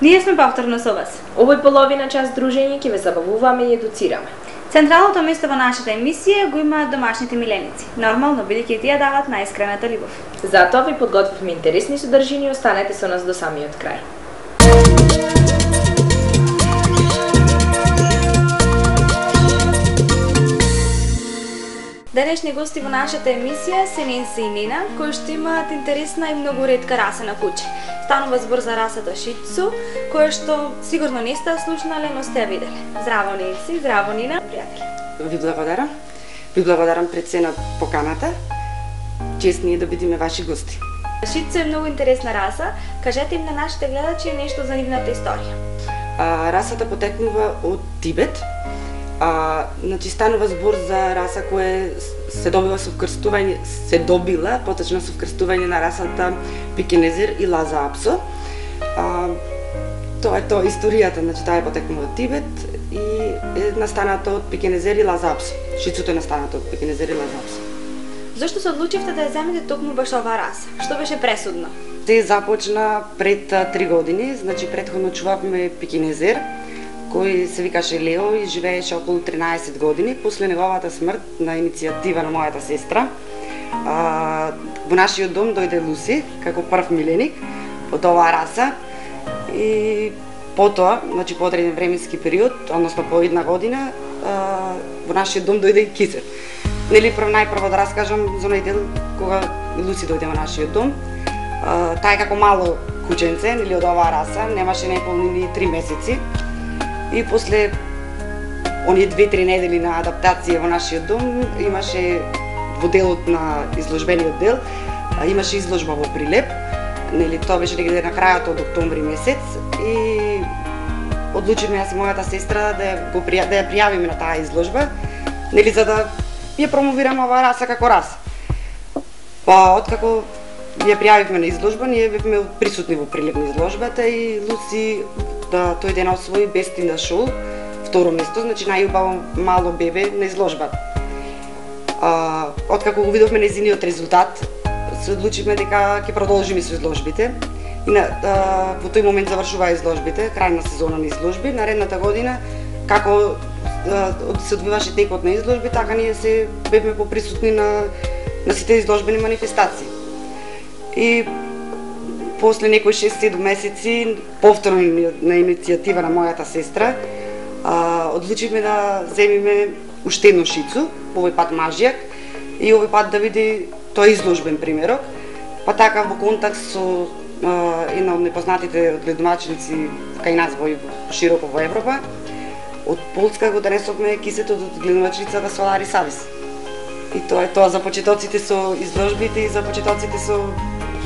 Ние сме повторно со вас. Овој половина час дружење ќе ве забавуваме и едуцираме. Централното место во нашата емисија го имаат домашните миленици. Нормално, бидејќи тие дават најискрената љубов. Затоа ви подготвивме интересни содржини, останете со нас до самиот крај. Денешни гости во нашата емисија се Ненси и Нина, кои што имаат интересна и многу ретка раса на куче. Станува збор за расата Шицу, која што сигурно не сте слушнале, но сте ја виделе. Здраво Ненси, здраво Нина, пријатели. Ви благодарам. Ви благодарам пред се на поканата. Чест ни е да бидиме ваши гости. Шицу е многу интересна раса. Кажете им на нашите гледачи нешто за нивната историја. Расата потекнува од Тибет. Значи станува збор за раса која се добила со вкрстување, поточно со вкрстување на расата Пекинезер и Лаза Апсо. Тоа е историјата, значи таа е потекнува од Тибет и е настаната од Пекинезер и Лаза Апсо. Шицуто е настаната од Пекинезер и Лаза Апсо. Зошто се одлучивте да ја земете токму баш оваа раса? Што беше пресудно? Се започна пред 3 години, значи претходно чувавме Пекинезер, кој се викаше Лео и живееше околу 13 години. После неговата смрт, на иницијатива на мојата сестра, во нашиот дом дојде Луси, како прв миленик од оваа раса. И потоа, значи по одреден временски период, односно по 1 година, во нашиот дом дојде и Кисер. Нели најпрво да раскажам за оној дел кога Луси дојде во нашиот дом. Таа е како мало кученце, нели од оваа раса, немаше неполни 3 месеци. И после оние 2-3 недели на адаптација во нашиот дом, имаше во делот на изложбениот дел, имаше изложба во Прилеп. Нели тоа беше негде на крајот од октомври месец и одлучивме јас и мојата сестра да ја пријавиме на таа изложба, нели за да ја промовираме оваа раса како раса. Па откако ја пријавивме на изложба, ние бевме присутни во Прилеп на изложбата и Луси тој ден освои Best in the Show, второ место, значи најубаво мало бебе на изложбата. Откако го видовме нејзиниот резултат, се одлучивме дека ќе продолжиме со изложбите. И во тој момент завршуваа изложбите, крај на сезона на изложби. Наредната година, како се одвиваше текот на изложби, така ние се бевме поприсутни на сите изложбени манифестации. И после некои 6-7 месеци, повторно на иницијатива на мојата сестра, одлучивме да земиме уште едно Шицу, овој пат мажјак, и овој пат да види тој изложбен примерок. Па така во контакт со една од непознатите одгледувачници кај нас широко во Европа, од Полска го донесовме кисетот од одгледувачницата Солари Савис. И тоа е тоа за почетоците со изложбите и за почетоците со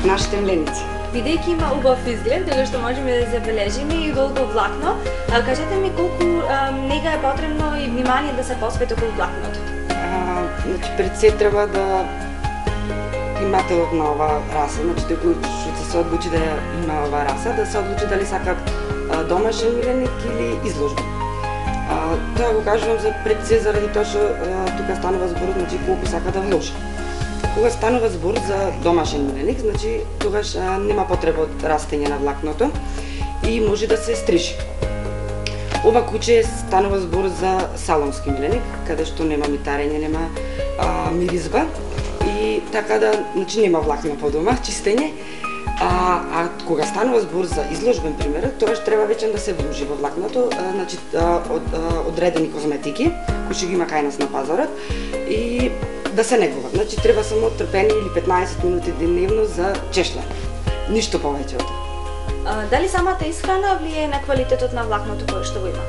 нашите мленици. Бидејќи има убав изглед, дека што можеме да забележиме и долго влакно, кажете ми колку нега е потребно и внимание да се посвети околу влакното? Значи пред се треба да имателот на оваа раса, значи тој што се одлучи да има оваа раса, да се одлучи дали сака домашен миленик или изложба. Тоа го кажувам за пред се заради тоа што тука станува збор, значи колку сака да вложи. Кога станува збор за домашен миленик, значи тогаш нема потреба од растење на влакното и може да се стрижи. Ова куче станува збор за салонски миленик, каде што нема митарење, нема миризба и така да, значи нема влакно по дома, чистење. Кога станува збор за изложбен примерок, тогаш треба веќе да се вложи во влакното, значи одредени козметики кои што ги има кај нас на пазарот и да се негува. Значи треба само трпение или 15 минути дневно за чешла. Ништо повеќе од тоа. Дали самата исхрана влијае на квалитетот на влакното кое што го има?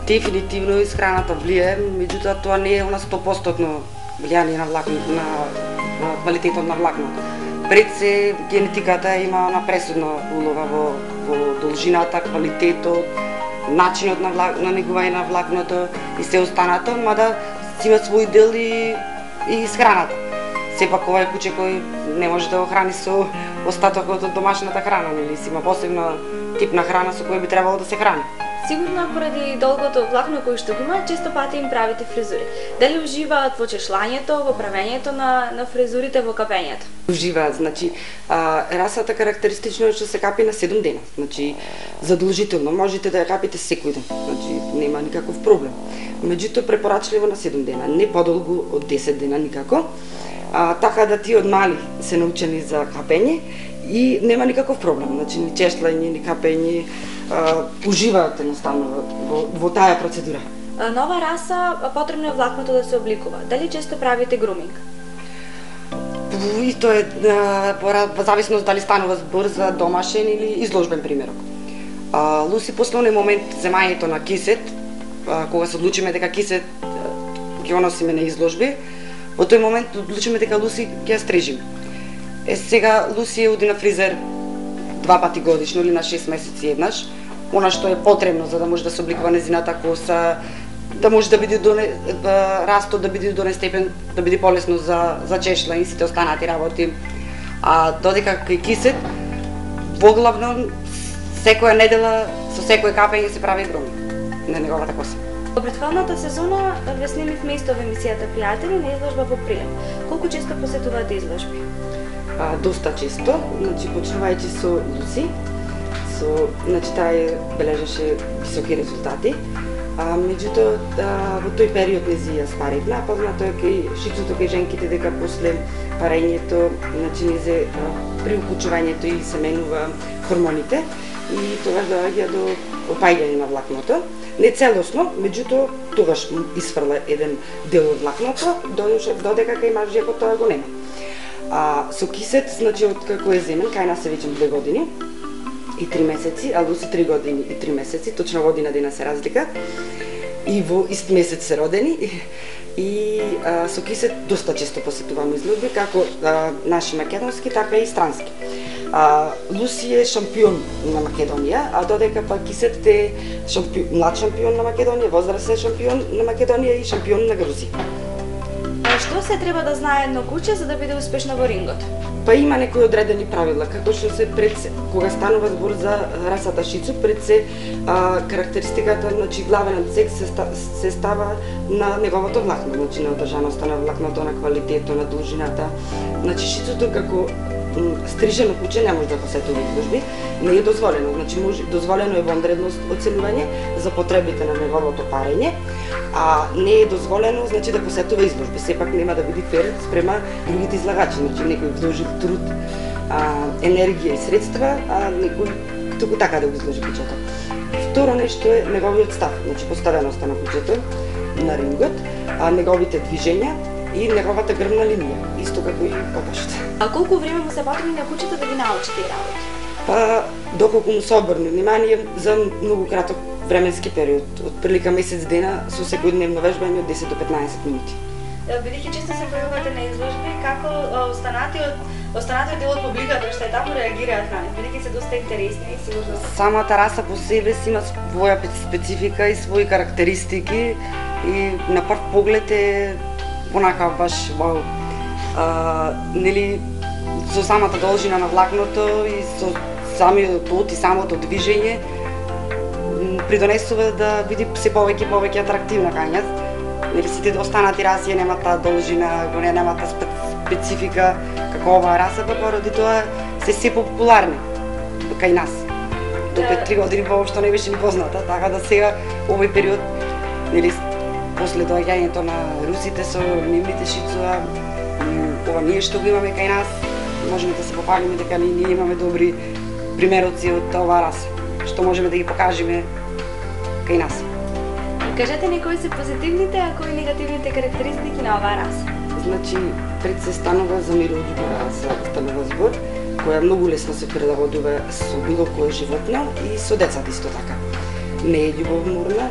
Дефинитивно исхраната влијае, меѓутоа тоа не е она 100% влијание на квалитетот на влакното. Пред се генетиката има на пресудна улога во должината, квалитетот, начинот на негување на влакното и се останато, мада си има свој дел и исхраната. Сепак ова е куче кој не може да го храни со остатокот од домашната храна, нели си има посебна тип на храна со која би требало да се храни. Сигурно поради долгото влакно кој што го има, често пати им правите фризури. Дали уживаат во чешлањето, во правењето на фризурите, во капењето? Уживаат, значи расата карактеристично е што се капи на 7 дена. Значи задолжително можете да ја капите секој ден. Значи нема никаков проблем. Меѓутоа препорачливо на 7 дена, не подолго од 10 дена никако. Така да ти од мали се научени за капење и нема никаков проблем. Значи ни чешлање, ни капење, уживаат едноставно во таа процедура. Нова раса потребно е влакното да се обликува. Дали често правите груминг? И тоа е во зависност дали станува збор за домашен или изложбен примерок. Луси после оној момент земањето на кисет, кога се одлучиме дека кисет ќе го носиме на изложби, во тој момент одлучиме дека Луси ќе ја стрижиме. Сега Луси оди на фризер 2 пати годишно или на 6 месеци еднаш, она што е потребно за да може да се обликува незината коса, да може да биде растот да биде до степен да биде полесно за чешла и сите останати работи. Додека кај кисет во главно секоја недела со секој капење се прави груминг на неговата коса. Во претходната сезона ве снимивме исто во емисијата Пријатели на изложба во Прилеп. Колку често посетувате изложби? Доста често, значи почнувајќи со Луси, значи таа бележеше високи резултати. Меѓутоа во тој период не ја спаревме, познато е кај шицото кај женките дека после парењето, значи незе при укучувањето и се менува хормоните и тогаш доаѓа до опаѓање на влакното. Не целосно, меѓутоа тогаш исфрла еден дел од влакното, додека кај мажјакот тоа го нема. Со кисет, значи откако е земен, кај нас е веќе 2 години и 3 месеци, а Луси 3 години и 3 месеци, точно година дена се разлика. И во ист месец се родени. И со кисет доста често посетуваме изложби, како наши македонски, така и странски. Луси е шампион на Македонија, а додека па кисет е млад шампион на Македонија, возрастен шампион на Македонија и шампион на Грузија. Што се треба да знае едно куче за да биде успешно во рингот? Па има некои одредени правила, како што се кога станува збор за расата шицу, пред се карактеристиката, значи главен отсек се става на неговото влакно, значи на одржаноста на влакното, на квалитетот, на должината. Значи шицуто како стрижено куче не може да посетува изложби, не е дозволено, значи дозволено е вонредно оценување за потребите на неговото парење, а не е дозволено значи да посетува изложби. Сепак нема да биде фер спрема другите излагачи, значи некој вложи труд, енергија и средства, а некој туку така да го изложи кучето. Второ нешто е неговиот став, значи поставеноста на кучето на рингот, неговите движења и неговата грбна линија, исто како и опашот. А колку време му се потребно на кучето да ги научи тие работи? Па доколку му се обрне внимание за многу краток временски период, од прилика месец дена со секојдневно вежбање од 10 до 15 минути. Бидејќи често се појавувате на изложби, како останатиот дел од публиката што е таму реагираат на нив, бидејќи се доста интересни и сигурно. Самата раса по себе си има своја специфика и своји карактеристики и на прв поглед е понака баш вау. Нели со самата должина на влакното и со самиот тот и самото движење придонесува да биде се повеќе и повеќе атрактивна кај нас. Нели сите останати раси немаат таа должина, немаат таа специфика како оваа раса, па поради тоа се популарни кај нас. До 3 години воопшто не беше ни позната, така да сега овој период, нели после доаѓањето на русите со нивните шицуа, ова ние што го имаме кај нас, можеме да се попалиме дека ние имаме добри примероци од оваа раса, што можеме да ги покажеме кај нас. Кажете ни кои се позитивните, а кои негативните карактеристики на оваа раса? Значи, пред се станува за миролюбива раса, станува збор, која многу лесно се прилагодува со било кое животно и со децата исто така. Не е љубовморна,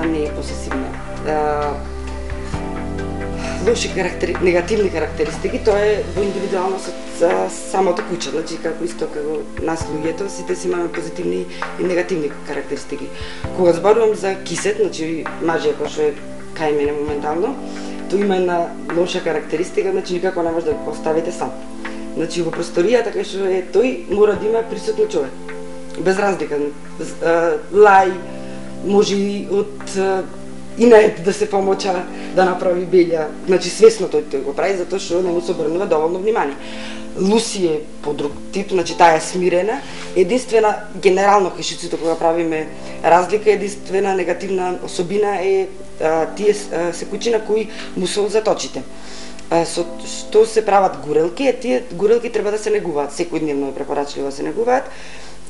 не е посесивна. Лоши негативни карактеристики, тоа е во индивидуално со самото куче, значи како исто како нас луѓето, сите си имаме позитивни и негативни карактеристики. Кога зборувам за кисет, значи мажјак кој што е кај мене моментално, тоа има една лоша карактеристика, значи никако не може да го поставите сам. Значи во просторијата кај што е тој мора да има присутно човек. Без разлика, лај, може и од инает да се помоча да направи белја. Значи свесно тој го прави затоа што не му се обрнува доволно внимание. Луси е по друг тип, значи таа е смирена. Единствена генерално кај шиците кога правиме разлика, единствена негативна особина е тие се кучина кои му се заточите. Со што се прават гурелки, тие гурелки треба да се негуваат, секојдневно е препорачливо да се негуваат.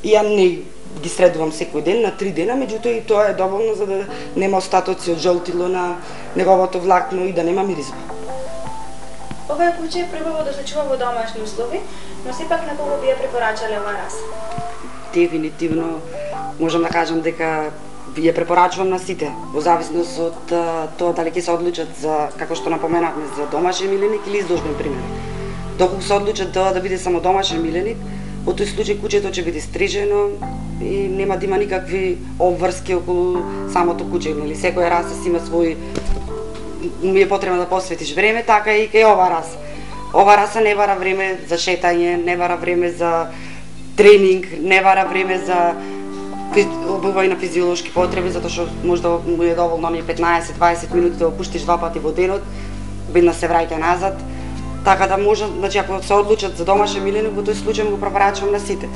И ја не ги средувам секој ден на 3 дена, меѓутоа и тоа е доволно за да нема остатоци од жолтило на неговото влакно и да нема миризба. Ова куче е пребаво да се чува во домашни услови, но сепак на кого би ја препорачале оваа раса? Дефинитивно можам да кажам дека ја препорачувам на сите, во зависност од тоа дали ќе се одлучат за, како што напоменавме, за домашен миленик или изложбен примерок. Доколку се одлучат да биде само домашен миленик, во тој случај кучето ќе биде стрижено и нема да има никакви обврски околу самото куче, нели секоја раса си има свој, ми е потребно да посветиш време, така и кај ова раса. Ова раса не бара време за шетање, не бара време за тренинг, не бара време за обување на физиолошки потреби, затоа што може да му е доволно оние 15-20 минути да го пуштиш 2 пати во денот, веднаш се враќа назад. Така да може, значи ако се одлучат за домашен миленик, во тој случај го препорачувам на сите.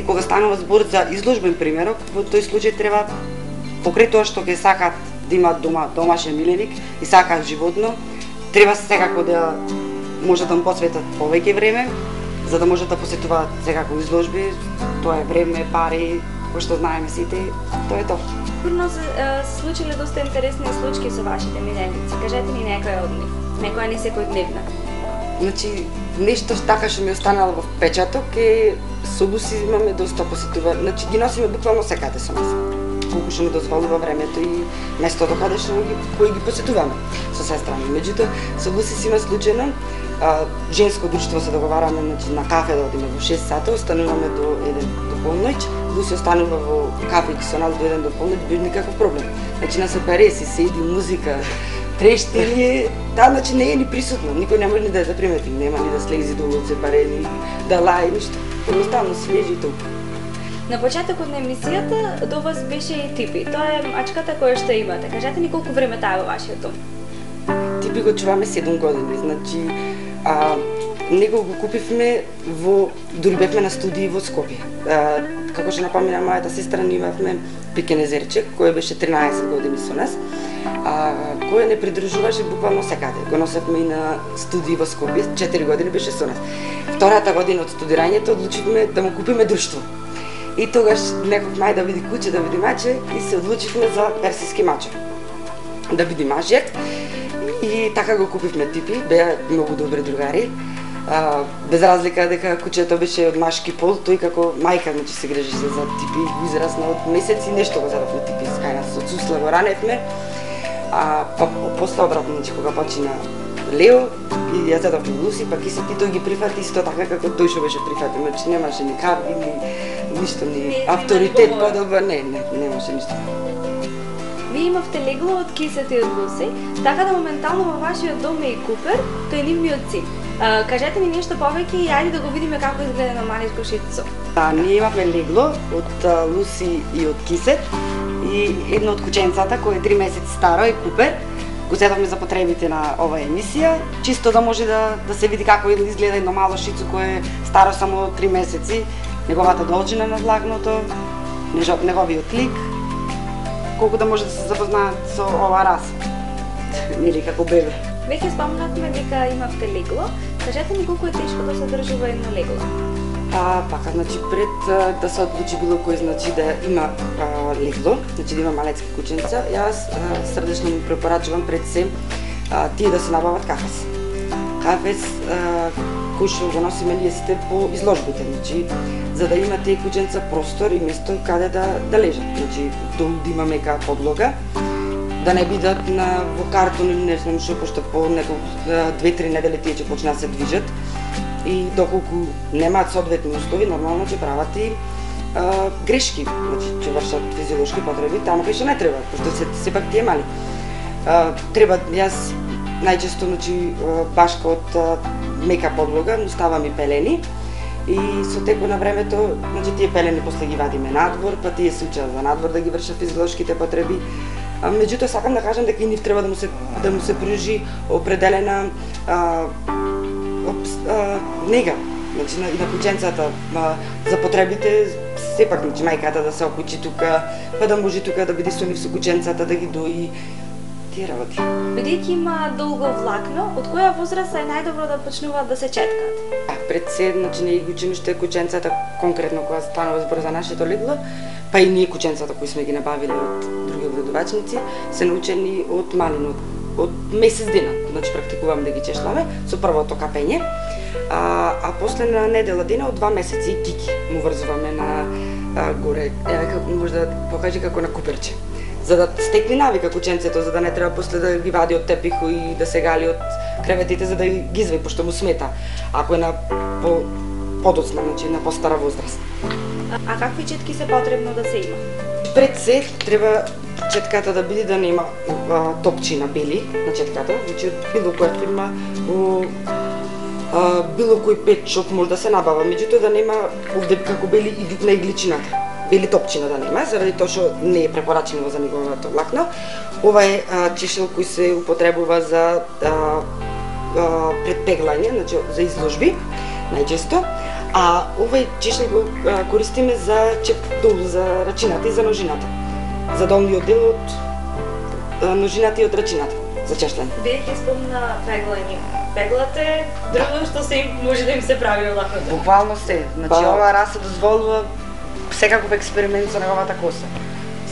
Кога станува збор за изложбен примерок, во тој случај треба покрај тоа што ќе сакаат да имаат дома домашен миленик и сакаат животно, треба секако да може да му посветат повеќе време, за да можат да посетуваат секако изложби. Тоа е време, пари, кој што знаеме сите, тоа е тоа. Сигурно се случиле доста интересни случаи со вашите миленици. Кажете ни некоја од нив, некоја не секојдневна. Значи, нешто така што ми останало во впечаток е со Луси имаме доста посетува, значи ги носиме буквално секаде со нас. Колку што ни дозволува времето и местото каде што кои ги посетуваме со сестра ми. Меѓутоа, со Луси си има случајно женско друштво се договараме, значи на кафе да одиме во 6 сата, остануваме до 1 до полноќ. Луси останува во кафејки со нас до 1 до полноќ без никаков проблем. Значи на се пареси, седи музика, трештење, таа значи не е ни присутна, никој не може ни да ја запримети, нема ни да слези долу од сепаре, ни да лае, ништо. Едноставно свежи и толку. На почетокот на емисијата до вас беше и Типи. Тоа е мачката која што имате. Кажете ни колку време таа во вашиот дом? Типи го чуваме 7 години, значи него го купивме дури бевме на студии во Скопје. Како што напомина мојата сестра, ние имавме пикенезерче кој беше 13 години со нас, кој не придружуваше буквално секаде. Го носевме и на студии во Скопје, 4 години беше со нас. Втората година од студирањето одлучивме да му купиме друштво. И тогаш некој мај да види куче, да види маче и се одлучивме за персиски маче. Да види мажјак и така го купивме Типи, беа многу добри другари. Без разлика дека кучето беше од машки пол, тој како мајка значи се грижеше за Типи, го израсна од месеци нешто го задавме Типи, кај нас од Сусла го раневме. Па после обратно, значи кога почина Лео и ја задавме Луси, па Кисет и тој ги прифати исто така како тој што беше прифатен, значи немаше ни кави, ни ништо, ни авторитет подобар, немаше ништо. Вие имавте легло од Кисет и од Луси, така да моментално во вашиот дом е и Купер, тој е нивниот син. Кажете ни нешто повеќе и ајде да го видиме како изгледа на маличко шицо. Ние имавме легло од Луси и од Кисет и едно од кученцата кој е 3 месеци старо е Купер. Го зедовме за потребите на оваа емисија, чисто да може да се види како изгледа едно мало шицо кое е старо само 3 месеци, неговата должина на влакното, неговиот лик, колку да може да се запознаат со оваа раса, нели како бебе. Веќе спомнавме дека имавте легло, кажете ни колку е тешко да се држува едно легло? Пака, значи пред да се одлучи било кој значи да има легло, значи да има малецки кученца, јас срдечно му препорачувам пред се тие да се набават кафес. Кафес кој што го носиме ние сите по изложбите, значи за да има тие кученца простор и место каде да лежат, значи долу да има мека подлога, да не бидат во картон или не знам што, пошто по неколку 2-3 недели тие ќе почнат да се движат. И доколку немаат соодветни услови, нормално ќе прават и грешки, значи ќе вршат физиолошки потреби таму кај што не треба, пошто сепак тие мали. Треба, јас најчесто, значи, башка од мека подлога, му ставам и пелени И со текот на времето, значи тие пелени после ги вадиме надвор, па тие се учат за надвор да ги вршат физиолошките потреби. Меѓутоа сакам да кажам дека и нив треба да му се пружи определена нега, значи на кученцата за потребите, сепак значи мајката да се обучи тука, па да може тука да биде со нив со кученцата, да ги дои тие работи. Бидејќи има долго влакно, од која возраст е најдобро да почнуваат да се четкат? Пред се, значи не ги учиме уште кученцата, конкретно кога станува збор за нашето легло, па и ние кученцата кои сме ги набавиле од други обредувачници, се научени од малина, од месец дена, значи практикувам да ги чешламе со првото капење. А после на недела дена од 2 месеци и кики му врзуваме на горе, може да покаже како на куперче. За да стекне навика кученцето, за да не треба после да ги вади од тепиху и да се гали од креветите за да ги извади, пошто му смета, ако е на подоцна, значи на постара возраст. А какви четки се потребно да се има? Пред се треба четката да биде да нема топчина бели на четката, значи било која фирма, било кој пет шоп може да се набава, меѓутоа да нема овде како бели на игличината. Бели топчина да нема, заради тоа што не е препорачено за неговото влакно. Ова е чешел кој се употребува за предпеглање, значи за изложби, најчесто. А овој чешел го користиме за чепдол, за рачината и за ножината. За долниот дел од ножината и од рачината, за чешлене. Бидејќи спомна пеглање. Пеглата е друго што се може да им се прави влакното. Буквално се. Значи ова раса дозволува секаков експеримент со неговата коса.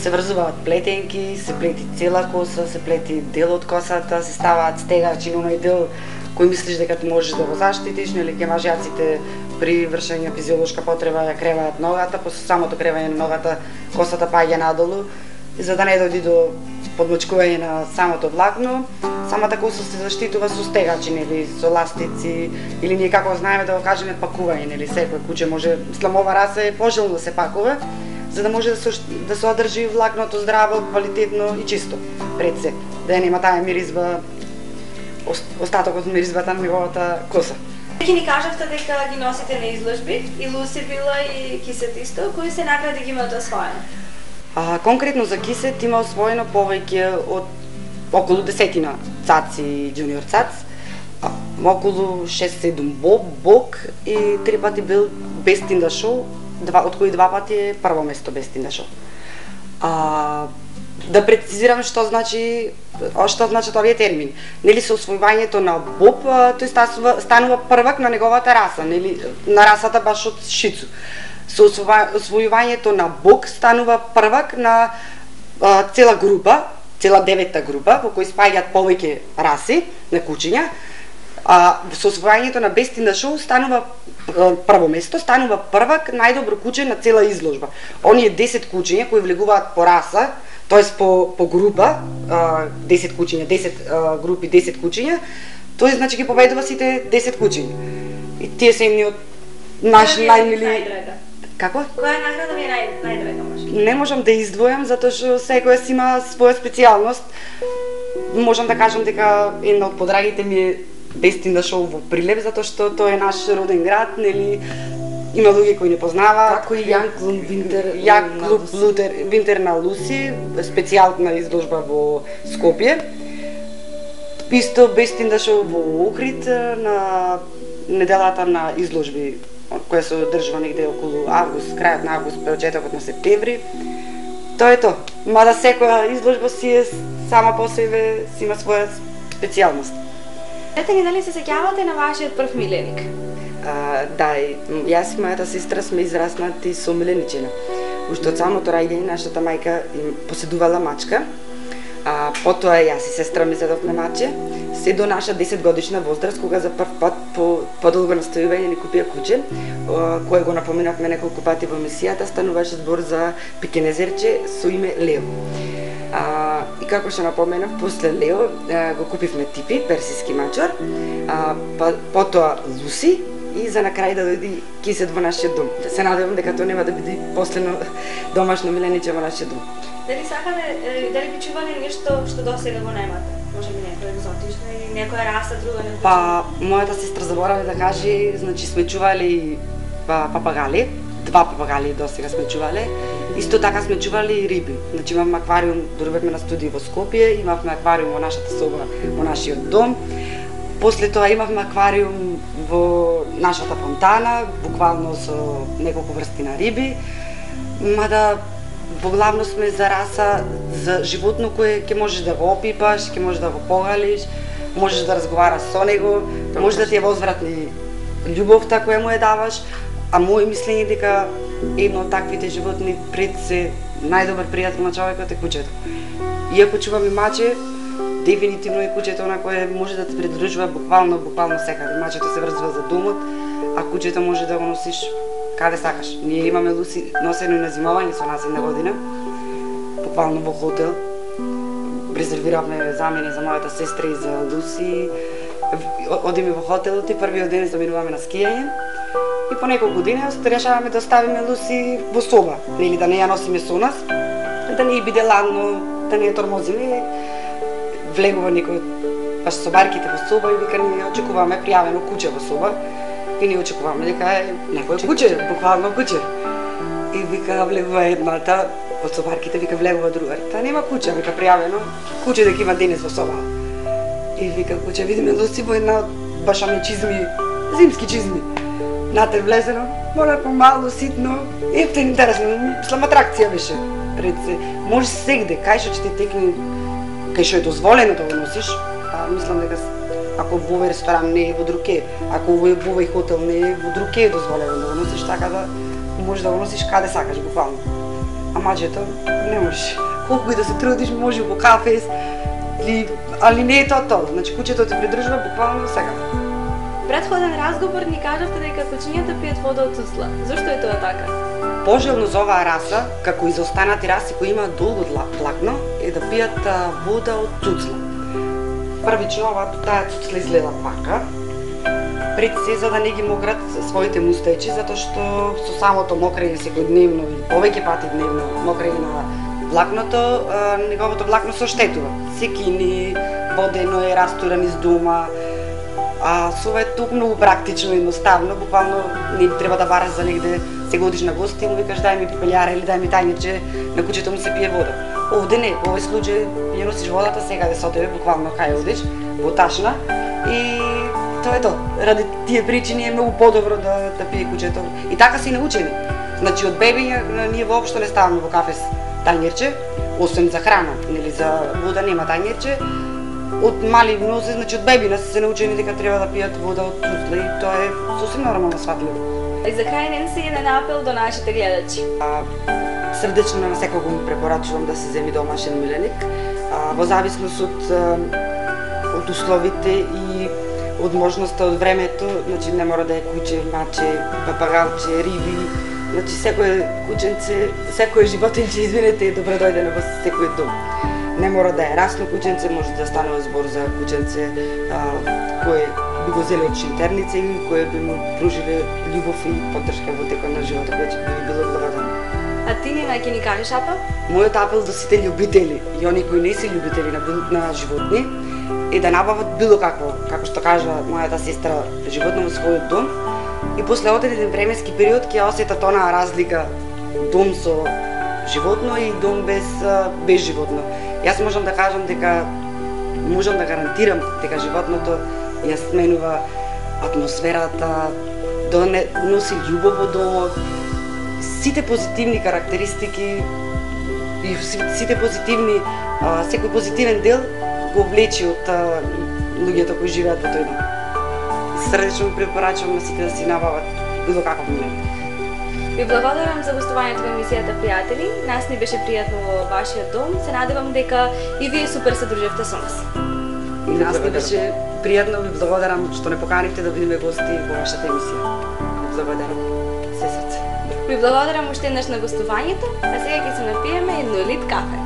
Се врзуваат плетенки, се плети цела коса, се плети дел од косата, се ставаат стегачи на оној дел кој мислиш дека ти можеш да го заштитиш, нели ке мажјаците при вршење физиолошка потреба ја креваат ногата, после самото кревање на ногата косата паѓа надолу, и за да не дојде до подмочкување на самото влакно, самата коса се заштитува со стегачи, нели, со ластици, или ние како знаеме да го кажеме пакување, нели, секој куче може, мислам ова раса е пожелно да се пакува, за да може да се одржи влакното здраво, квалитетно и чисто пред се, да нема таа миризба, остатокот од миризбата на неговата коса. Ќе ни кажавте дека ги носите на изложби, и Луси била и Кисет исто, кои се награди ги имаат освоено? Конкретно за Кисет има освоено повеќе од околу 10 цаци джуниор цац, околу 6-7 бок и 3 пати бил Best in the Show, од кои 2 пати е прво место Best in the Show. Да прецизирам што значат овие термини. Нели со освојувањето на Боб, тој станува првак на неговата раса, нели на расата баш од Шицу. Со освојувањето на Бок станува првак на цела група, цела 9-та група, во кои спаѓаат повеќе раси на кучиња. Со освојањето на Best in the Show станува прво место, станува првак најдобро куче на цела изложба. Оние 10 кучиња кои влегуваат по раса, тоест по група, 10 кучиња, 10 групи, 10 кучиња, тој значи ги победува сите 10 кучиња. И тие се едни од наши најмили. Како? Која награда ви е најдрага може? Не можам да издвојам затоа што секоја си има своја специјалност. Можам да кажам дека една од подрагите ми е Best in the Show во Прилеп, затоа што тој е наш роден град, нели има луѓе кои не познаваат. Како и Јан Клуб Винтер на Луси, специјална изложба во Скопје. Исто Best in the Show во Охрид на неделата на изложби која се одржува негде околу август, крајот на август, почетокот на септември. Тоа е тоа. Мада секоја изложба си е сама по себе, си има своја специјалност. Рете ни дали се сеќавате на вашиот прв миленик? Да, јас и мојата сестра сме израснати со миленичена. Уште од самото раѓање нашата мајка им поседувала мачка, потоа јас и сестра ми седовме маче, се до наша 10 годишна возраст, кога за прв пат по подолго настојување ни купија куче, кое го напоменавме неколку пати во емисијата, стануваше збор за пекинезерче со име Лео. И како што напоменав, после Лео го купивме Типи, персиски мачор, потоа Луси и за на крај да дојде Кисет во нашиот дом. Се надевам дека тоа нема да биде последно домашно милениче во нашиот дом. Дали сакате, дали би чувале нешто што досега го немате? Може би некоја екзотично или некоја раса друга не? Мојата сестра заборави да каже, значи сме чували папагали, два папагали досега сме чувале. Исто така сме чували и риби. Значи имавме аквариум, дори бевме на студија во Скопје, имавме аквариум во нашата соба, во нашиот дом. После тоа имавме аквариум во нашата фонтана, буквално со неколку врсти на риби. Мада во главно сме за раса, за животно кое ќе можеш да го опипаш, ќе можеш да го погалиш, можеш да разговараш со него, може да ти ја возвратни љубовта која му ја даваш, а моје мислење дека едно од таквите животни пред се најдобар пријател на човекот е кучето. Иако чувам и маче, дефинитивно е кучето на кое може да те придружува буквално секаде. Мачето се врзува за домот, а кучето може да го носиш каде сакаш. Ние имаме Луси носено и на зимовање со нас една година, буквално во хотел. Резервиравме за мене, за мојата сестра и за Луси. Одиме во хотелот и првиот ден заминуваме на скијање. И по неколку дена решаваме да оставиме Луси во соба, нели да не ја носиме со нас, да не биде ладно, да не ја тормозиме. Влегува некој баш собарките во соба и вика ние очекуваме пријавено куче во соба и ние очекуваме дека е некој куче, буквално куче. И вика влегува едната од собарките, вика влегува другарта, нема куче, вика пријавено куче дека има денес во соба. И вика куче видиме Луси во една башаме чизми, зимски чизми. Натре влезено, моля помалу, ситно, ефтен, интересно, мислам атракција беше пред се. Може сегде, кај што ќе ти текне, кај што е дозволено да го носиш, мислам дека ако во овој ресторан не е, во друг е, ако во овој хотел не е, во друг е дозволено да го носиш, така да можеш да го носиш каде сакаш, буквално. А мачето не можеш. Колку и да се трудиш, може во кафес, али не е тоа. Значи кучето те придржува буквално сега. Претходен разговор ни кажавте дека кучињата пијат вода од цуцла. Зошто е тоа така? Пожелно за оваа раса, како и за останати раси кои имаат долго влакно, е да пијат вода од цуцла. Првично таа цуцла изгледа вака, пред се за да не ги мократ своите мустајчи, затоа што со самото мокрење секојдневно и повеќе пати дневно мокрење на влакното, неговото влакно се оштетува. Секини, водено е, растуран из дома, а со ова е толку многу практично и едноставно, буквално не треба да бараш за негде, се годиш на гости и му викаш дај ми пепелјара или дај ми тајниче, на кучето му се пие вода. Овде не, во овој случај ја носиш водата секаде со тебе, буквално кај одиш, во ташна и тоа е тоа. Ради тие причини е многу подобро да пие кучето. И така се научени. Значи од бебиња ние воопшто не ставаме во кафес тајнирче, освен за храна, нели за вода нема тајнирче. Од мали нозе, значи од бебина се научени дека треба да пијат вода од цуцла и тоа е сосем нормално сватливо. И за крај Ненси еден апел до нашите гледачи. Срдечно на секого му препорачувам да се земи домашен миленик. Во зависност од условите и од можноста од времето, значи не мора да е куче, маче, папагалче, риби, значи секое кученце, секое животинче, извинете, е добро дојдено во секој дом. Не мора да е расно кученце, може да станува збор за кученце кое би го зеле од шинтерница и кое би му пружиле љубов и поддршка во текот на животот, кој би било благодарно. А ти Нина, ќе ни кажеш апел? Мојот апел до сите љубители и они кои не се љубители на животни е да набават било какво, како што кажа мојата сестра, животно во својот дом и после одреден временски период ќе осетат онаа разлика дом со животно и дом без животно. Јас можам да кажам дека можам да гарантирам дека животното ја сменува атмосферата, носи љубов во домот, сите позитивни карактеристики и сите позитивни, секој позитивен дел го влечи од луѓето кои живеат во тој дом. Срдечно препорачувам на сите да си набават било каков миленик. Ви благодарам за гостувањето во емисијата Пријатели. Нас ни беше пријатно во вашиот дом. Се надевам дека и вие супер се дружевте со нас. И нас ни беше пријатно, ви благодарам што не поканивте да бидеме гости во вашата емисија. Ви благодарам се срце. Ви благодарам уште еднаш на гостувањето, а сега ќе се напиеме едно лит кафе.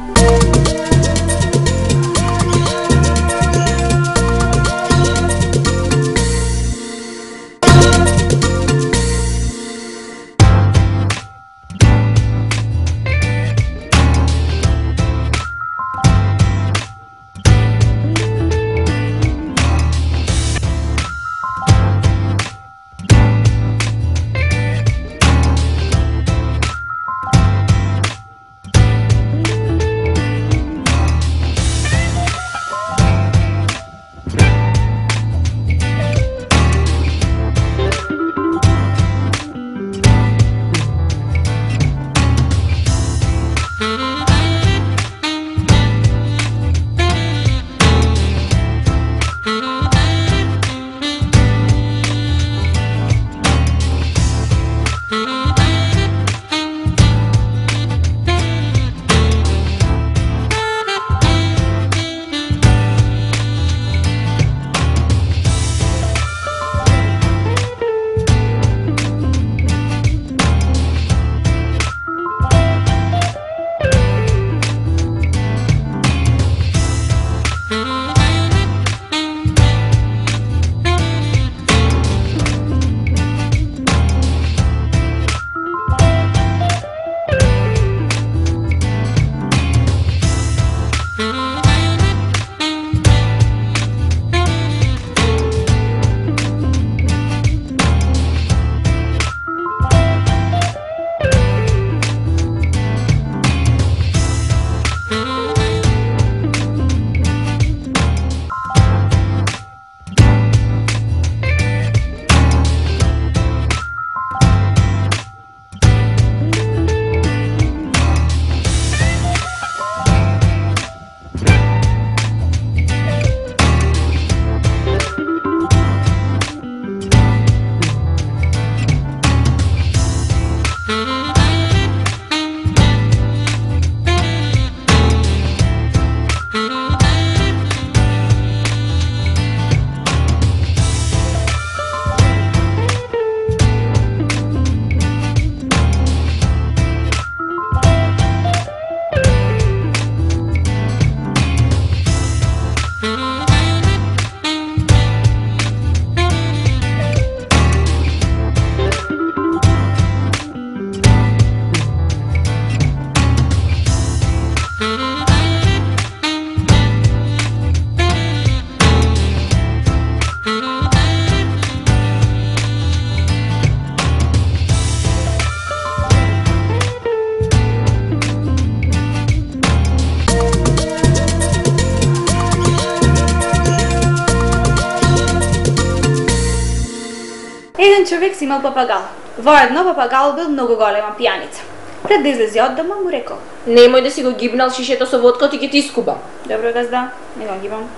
Еден човек си имал папагал. Воедно папагал бил многу голема пијаница. Пред да излезе од дома му рекол: Немој да си го гибнал шишето со водка, ти ќе ти искуба. Добро, газда, не го гибам.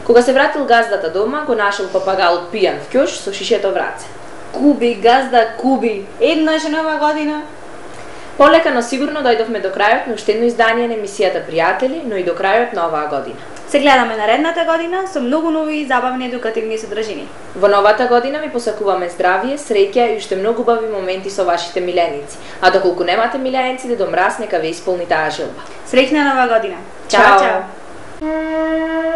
Кога се вратил газдата дома, го нашел папагал пијан в ќош со шишето в раце. Куби, газда, куби. Еднаш нова година. Полека, но сигурно дојдовме до крајот на уште едно издание на емисијата Пријатели, но и до крајот на оваа година. Се гледаме наредната година со многу нови и забавни едукативни содржини. Во новата година ви посакуваме здравие, среќа и уште многу убави моменти со вашите миленици. А доколку немате миленици, Дедо Мраз нека ве исполни таа желба. Среќна нова година. Чао! Чао.